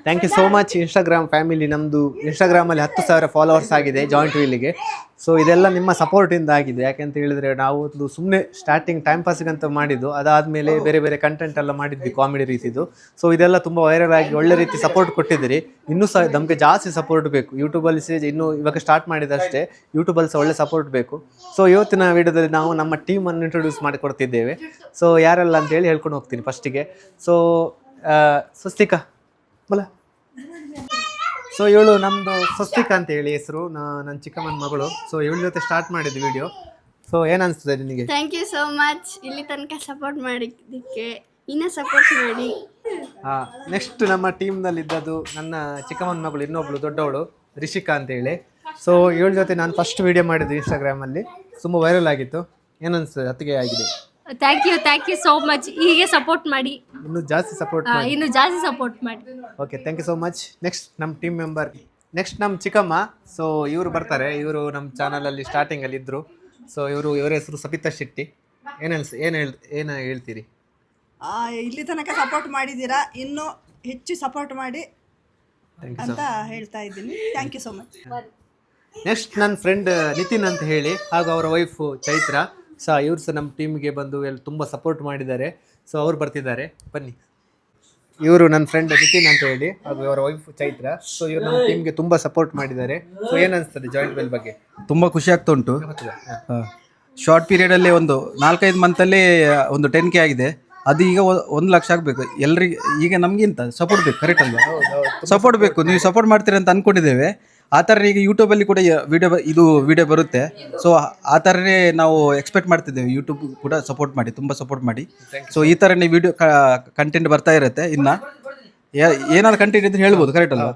Thank you so much Instagram family. ನಮ್ಮದು ಇನ್ಸ್ಟಾಗ್ರಾಮಲ್ಲಿ 10,000 followers ಆಗಿದೆ ಜಾಯಿಂಟ್ ವೀಲಿಗೆ. ಸೊ ಇದೆಲ್ಲ ನಿಮ್ಮ ಸಪೋರ್ಟಿಂದ ಆಗಿದೆ. ಯಾಕೆಂತ ಹೇಳಿದರೆ ನಾವು ಸುಮ್ಮನೆ ಸ್ಟಾರ್ಟಿಂಗ್ ಟೈಮ್ ಪಾಸಿಗಂತ ಮಾಡಿದ್ದು, ಅದಾದಮೇಲೆ ಬೇರೆ ಬೇರೆ ಕಂಟೆಂಟ್ ಎಲ್ಲ ಮಾಡಿದ್ವಿ ಕಾಮಿಡಿ ರೀತಿದು. ಸೊ ಇದೆಲ್ಲ ತುಂಬ ವೈರಲ್ ಆಗಿ ಒಳ್ಳೆ ರೀತಿ ಸಪೋರ್ಟ್ ಕೊಟ್ಟಿದ್ದೀರಿ. ಇನ್ನೂ ಸಹ ನಮಗೆ ಜಾಸ್ತಿ ಸಪೋರ್ಟ್ ಬೇಕು. ಯೂಟ್ಯೂಬಲ್ಲಿ ಇನ್ನೂ ಇವಾಗ ಸ್ಟಾರ್ಟ್ ಮಾಡಿದಷ್ಟೇ, ಯೂಟ್ಯೂಬಲ್ಲಿ ಸಹ ಒಳ್ಳೆ ಸಪೋರ್ಟ್ ಬೇಕು. ಸೊ ಇವತ್ತಿನ ವಿಡಿಯೋದಲ್ಲಿ ನಾವು ನಮ್ಮ ಟೀಮನ್ನು ಇಂಟ್ರೊಡ್ಯೂಸ್ ಮಾಡಿಕೊಡ್ತಿದ್ದೇವೆ. ಸೊ ಯಾರೆಲ್ಲ ಅಂತೇಳಿ ಹೇಳ್ಕೊಂಡು ಹೋಗ್ತೀನಿ ಫಸ್ಟಿಗೆ. ಸೊ ಸ್ವಸ್ತಿಕಾ ಬಲ. ಸೊ ಇವಳು ನಮ್ಮದು ಸ್ವಸ್ತಿಕಾ ಅಂತ ಹೇಳಿ ಹೆಸರು, ನನ್ನ ಚಿಕ್ಕಮ್ಮನ ಮಗಳು. ಸೊ ಇವಳ ಜೊತೆ ಸ್ಟಾರ್ಟ್ ಮಾಡಿದ್ದು ವಿಡಿಯೋ. ಸೊ ಏನನ್ಸ್ತದೆ ನಿನಗೆ? ಥ್ಯಾಂಕ್ ಯು ಸೋ ಮಚ್ ಇಲ್ಲಿ ತನಕ ಸಪೋರ್ಟ್ ಮಾಡಿದ್ದಕ್ಕೆ. ಇನ್ನೂ ಸಪೋರ್ಟ್ ಮಾಡಿ. ನೆಕ್ಸ್ಟ್ ನಮ್ಮ ಟೀಮ್ನಲ್ಲಿ ಇದ್ದದ್ದು ನನ್ನ ಚಿಕ್ಕಮ್ಮನ ಮಗಳು, ಇನ್ನೊಬ್ಳು ದೊಡ್ಡವಳು ರಿಷಿಕಾ ಅಂತ ಹೇಳಿ. ಸೊ ಇವಳ ಜೊತೆ ನಾನು ಫಸ್ಟ್ ವಿಡಿಯೋ ಮಾಡಿದ್ದು ಇನ್ಸ್ಟಾಗ್ರಾಮಲ್ಲಿ, ತುಂಬ ವೈರಲ್ ಆಗಿತ್ತು. ಏನನ್ಸ್ತದೆ? ಅತ್ತಿಗೆ ಆಗಿದೆ. Thank you so much. ಹೀಗೆ ಸಪೋರ್ಟ್ ಮಾಡಿ, ಇನ್ನೂ ಜಾಸ್ತಿ ಸಪೋರ್ಟ್ ಮಾಡಿ. Okay, thank you so much. Next ನಮ್ಮ ಟೀಮ್ ಮೆಂಬರ್, ನೆಕ್ಸ್ಟ್ ನಮ್ಮ ಚಿಕ್ಕಮ್ಮ. ಸೊ ಇವರು ಬರ್ತಾರೆ. ಇವರು ನಮ್ಮ ಚಾನಲಲ್ಲಿ ಸ್ಟಾರ್ಟಿಂಗಲ್ಲಿ ಇದ್ದರು. ಸೊ ಇವರ ಹೆಸರು ಸಬಿತಾ ಶೆಟ್ಟಿ. ಏನು ಹೇಳ್ತೀರಿ? ಇಲ್ಲಿ ತನಕ ಸಪೋರ್ಟ್ ಮಾಡಿದ್ದೀರಾ, ಇನ್ನೂ ಹೆಚ್ಚು ಸಪೋರ್ಟ್ ಮಾಡಿ ಅಂತ ಹೇಳ್ತಾ ಇದ್ದೀನಿ. Thank you so much. Next ನನ್ನ ಫ್ರೆಂಡ್ ನಿತಿನ್ ಅಂತ ಹೇಳಿ, ಹಾಗೂ ಅವರ ವೈಫು ಚೈತ್ರ. ಸೊ ಇವ್ರು ಸಹ ನಮ್ಮ ಟೀಮ್ಗೆ ಬಂದು ಎಲ್ಲ ತುಂಬ ಸಪೋರ್ಟ್ ಮಾಡಿದ್ದಾರೆ. ಸೊ ಅವ್ರು ಬರ್ತಿದ್ದಾರೆ, ಬನ್ನಿ. ಇವರು ನನ್ನ ಫ್ರೆಂಡ್ ನಿತಿನ್ ಅಂತ ಹೇಳಿ, ಹಾಗೂ ಅವರ ವೈಫ್ ಚೈತ್ರ. ಸೊ ಇವರು ನಮ್ಮ ಟೀಮ್ಗೆ ತುಂಬ ಸಪೋರ್ಟ್ ಮಾಡಿದ್ದಾರೆ. ಸೊ ಏನು ಅನಿಸ್ತದೆ ಜಾಯಿಂಟ್ ವೆಲ್ ಬಗ್ಗೆ? ತುಂಬ ಖುಷಿ ಆಗ್ತಾ ಉಂಟು. ಶಾರ್ಟ್ ಪೀರಿಯಡಲ್ಲಿ ಒಂದು 4-5 ಮಂತಲ್ಲಿ ಒಂದು 10K ಆಗಿದೆ. ಅದು ಈಗ 1 ಲಕ್ಷ ಆಗಬೇಕು. ಎಲ್ರಿಗೆ ಈಗ ನಮಗಿಂತ ಸಪೋರ್ಟ್ ಬೇಕು, ಕರೆಕ್ಟ್ ಅಲ್ವಾ? ಸಪೋರ್ಟ್ ಬೇಕು. ನೀವು ಸಪೋರ್ಟ್ ಮಾಡ್ತೀರಿ ಅಂತ ಅಂದ್ಕೊಂಡಿದ್ದೇವೆ. ಆ ಥರ ಈಗ ಯೂಟ್ಯೂಬಲ್ಲಿ ಕೂಡ ವಿಡಿಯೋ ಬರುತ್ತೆ. ಸೊ ಆ ಥರನೇ ನಾವು ಎಕ್ಸ್ಪೆಕ್ಟ್ ಮಾಡ್ತಿದ್ದೇವೆ. ಯೂಟ್ಯೂಬ್ ಕೂಡ ಸಪೋರ್ಟ್ ಮಾಡಿ, ತುಂಬ ಸಪೋರ್ಟ್ ಮಾಡಿ. ಸೊ ಈ ಥರನೇ ವಿಡಿಯೋ ಕಂಟೆಂಟ್ ಬರ್ತಾ ಇರುತ್ತೆ. ಇನ್ನು ಏನಾದ್ರು ಕಂಟೆಂಟ್ ಇದ್ರೆ ಹೇಳ್ಬೋದು, ಕರೆಕ್ಟ್ ಅಲ್ವಾ?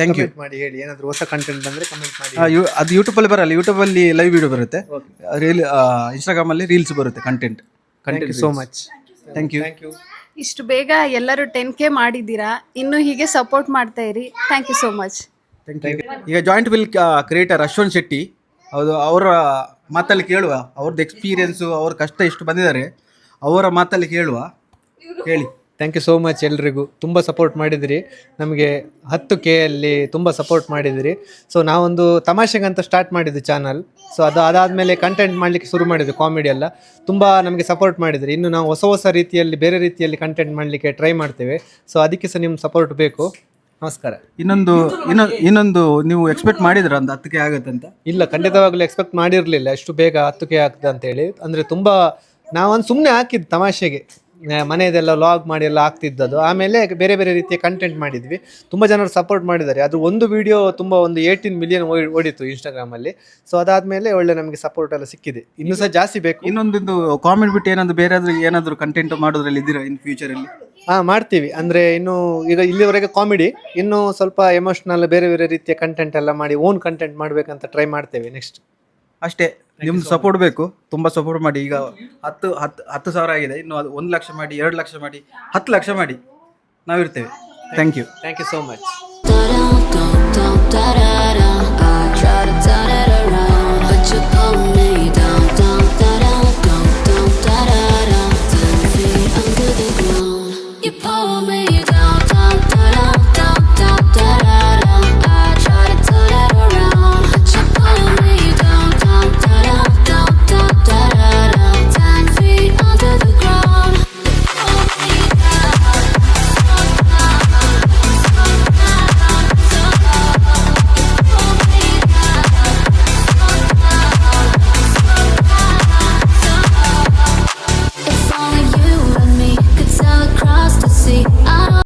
Thank you. ಮಾಡಿ ಹೇಳಿ, ಏನಾದರೂ ಹೊಸ ಕಂಟೆಂಟ್ ಬಂದರೆ ಕಮೆಂಟ್ ಮಾಡಿ. ಅದು ಯೂಟ್ಯೂಬಲ್ಲಿ ಬರಲ್ಲ, ಯೂಟ್ಯೂಬಲ್ಲಿ ಲೈವ್ ವಿಡಿಯೋ ಬರುತ್ತೆ, ಇನ್ಸ್ಟಾಗ್ರಾಮಲ್ಲಿ ರೀಲ್ಸ್ ಬರುತ್ತೆ content. So much. Thank you. ಇಷ್ಟು ಬೇಗ ಎಲ್ಲರೂ 10K ಮಾಡಿದ್ದೀರಾ, ಇನ್ನೂ ಹೀಗೆ ಸಪೋರ್ಟ್ ಮಾಡ್ತಾ ಇರಿ. Thank you so much. ಈಗ joint will creator Ashwin Shetty, ಹೌದು, ಅವರ ಮಾತಲ್ಲಿ ಕೇಳುವ. ಅವ್ರದ್ದು ಎಕ್ಸ್ಪೀರಿಯನ್ಸು, ಅವ್ರ ಕಷ್ಟ ಎಷ್ಟು ಬಂದಿದ್ದಾರೆ, ಅವರ ಮಾತಲ್ಲಿ ಕೇಳುವ. ಹೇಳಿ. Thank you so much. ಎಲ್ರಿಗೂ ತುಂಬ ಸಪೋರ್ಟ್ ಮಾಡಿದಿರಿ. ನಮಗೆ 10K ಅಲ್ಲಿ ತುಂಬ ಸಪೋರ್ಟ್ ಮಾಡಿದಿರಿ. ಸೊ ನಾವೊಂದು ತಮಾಷೆಗಂತ ಸ್ಟಾರ್ಟ್ ಮಾಡಿದ್ದು ಚಾನಲ್. ಸೊ ಅದಾದಮೇಲೆ ಕಂಟೆಂಟ್ ಮಾಡಲಿಕ್ಕೆ ಶುರು ಮಾಡಿದ್ದು, ಕಾಮಿಡಿ ಎಲ್ಲ. ತುಂಬ ನಮಗೆ ಸಪೋರ್ಟ್ ಮಾಡಿದಿರಿ. ಇನ್ನು ನಾವು ಹೊಸ ರೀತಿಯಲ್ಲಿ, ಬೇರೆ ರೀತಿಯಲ್ಲಿ ಕಂಟೆಂಟ್ ಮಾಡಲಿಕ್ಕೆ ಟ್ರೈ ಮಾಡ್ತೇವೆ. ಸೊ ಅದಕ್ಕೆ ಸಹ ನಿಮ್ಮ ಸಪೋರ್ಟ್ ಬೇಕು. ನಮಸ್ಕಾರ. ಇನ್ನೊಂದು ನೀವು ಎಕ್ಸ್ಪೆಕ್ಟ್ ಮಾಡಿದ್ರ ಒಂದು 10K ಆಗುತ್ತೆ ಅಂತ? ಇಲ್ಲ, ಖಂಡಿತವಾಗ್ಲೂ ಎಕ್ಸ್ಪೆಕ್ಟ್ ಮಾಡಿರಲಿಲ್ಲ ಇಷ್ಟು ಬೇಗ 10K ಆಗ್ತದೆ ಅಂತೇಳಿ. ಅಂದರೆ ತುಂಬ ನಾವೊಂದು ಸುಮ್ಮನೆ ಹಾಕಿದ್ದು ತಮಾಷೆಗೆ, ಮನೆಯದೆಲ್ಲ ಲಾಗ್ ಮಾಡಿ ಎಲ್ಲ ಆಗ್ತಿದ್ದದು. ಆಮೇಲೆ ಬೇರೆ ಬೇರೆ ರೀತಿಯ ಕಂಟೆಂಟ್ ಮಾಡಿದ್ವಿ. ತುಂಬ ಜನರು ಸಪೋರ್ಟ್ ಮಾಡಿದ್ದಾರೆ. ಅದು ಒಂದು ವಿಡಿಯೋ ತುಂಬ ಒಂದು 18 ಮಿಲಿಯನ್ ಓಡಿತ್ತು ಇನ್ಸ್ಟಾಗ್ರಾಮಲ್ಲಿ. ಸೊ ಅದಾದಮೇಲೆ ಒಳ್ಳೆ ನಮಗೆ ಸಪೋರ್ಟ್ ಎಲ್ಲ ಸಿಕ್ಕಿದೆ. ಇನ್ನೂ ಸಹ ಜಾಸ್ತಿ ಬೇಕು. ಇನ್ನೊಂದು ಕಾಮೆಂಟ್ ಬಿಟ್ಟು ಏನಾದರೂ ಕಂಟೆಂಟ್ ಮಾಡೋದ್ರಲ್ಲಿ ಇದ್ದೀರಾ ಇನ್ ಫ್ಯೂಚರಲ್ಲಿ? ಮಾಡ್ತೀವಿ. ಅಂದರೆ ಇನ್ನು ಈಗ ಇಲ್ಲಿವರೆಗೆ ಕಾಮಿಡಿ, ಇನ್ನೂ ಸ್ವಲ್ಪ ಎಮೋಷ್ನಲ್, ಬೇರೆ ಬೇರೆ ರೀತಿಯ ಕಂಟೆಂಟ್ ಎಲ್ಲ ಮಾಡಿ ಓನ್ ಕಂಟೆಂಟ್ ಮಾಡಬೇಕಂತ ಟ್ರೈ ಮಾಡ್ತೇವೆ ನೆಕ್ಸ್ಟ್. ಅಷ್ಟೇ, ನಿಮ್ದು ಸಪೋರ್ಟ್ ಬೇಕು, ತುಂಬ ಸಪೋರ್ಟ್ ಮಾಡಿ. ಈಗ 10,000 ಆಗಿದೆ, ಇನ್ನು 1 ಲಕ್ಷ ಮಾಡಿ, 2 ಲಕ್ಷ ಮಾಡಿ, 10 ಲಕ್ಷ ಮಾಡಿ, ನಾವಿರ್ತೇವೆ. Thank you so much.